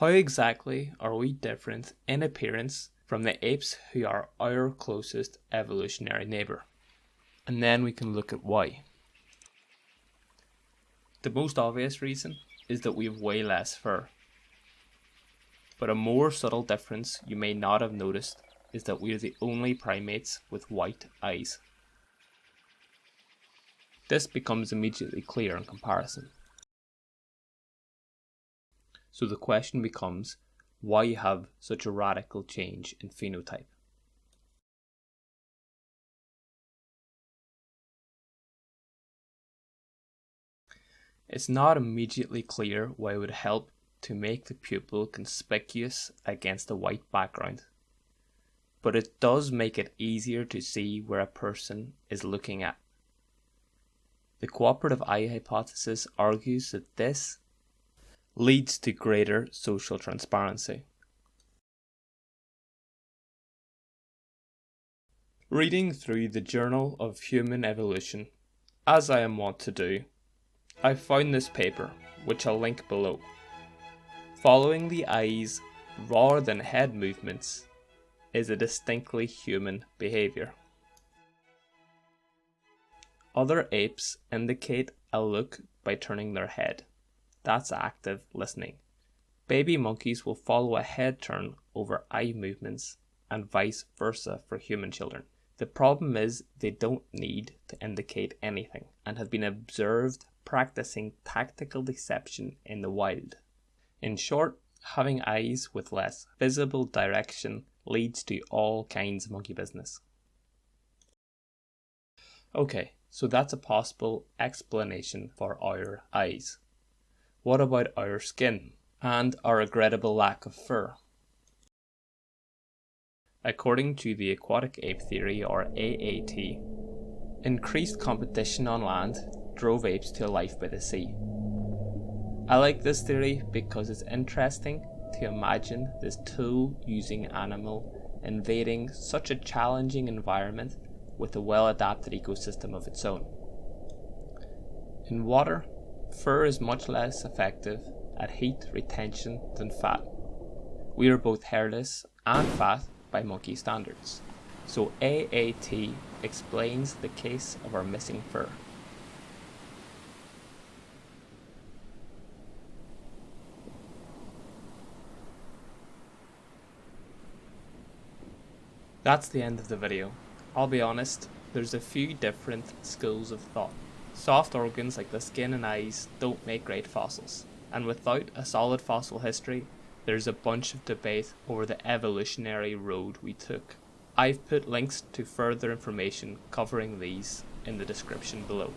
How exactly are we different in appearance from the apes who are our closest evolutionary neighbour? And then we can look at why. The most obvious reason is that we have way less fur. But a more subtle difference you may not have noticed is that we are the only primates with white eyes. This becomes immediately clear in comparison. So the question becomes, why have such a radical change in phenotype? It's not immediately clear why it would help to make the pupil conspicuous against a white background, but it does make it easier to see where a person is looking at. The Cooperative Eye Hypothesis argues that this leads to greater social transparency. Reading through the Journal of Human Evolution, as I am wont to do, I found this paper, which I'll link below. Following the eyes rather than head movements is a distinctly human behaviour. Other apes indicate a look by turning their head. That's active listening. Baby monkeys will follow a head turn over eye movements and vice versa for human children. The problem is they don't need to indicate anything and have been observed practicing tactical deception in the wild. In short, having eyes with less visible direction leads to all kinds of monkey business. Okay, so that's a possible explanation for our eyes. What about our skin and our regrettable lack of fur? According to the Aquatic Ape Theory, or AAT, increased competition on land drove apes to a life by the sea. I like this theory because it's interesting to imagine this tool-using animal invading such a challenging environment with a well-adapted ecosystem of its own. In water, fur is much less effective at heat retention than fat. We are both hairless and fat by monkey standards, so AAT explains the case of our missing fur. That's the end of the video. I'll be honest, there's a few different schools of thought. Soft organs like the skin and eyes don't make great fossils, and without a solid fossil history, there's a bunch of debate over the evolutionary road we took. I've put links to further information covering these in the description below.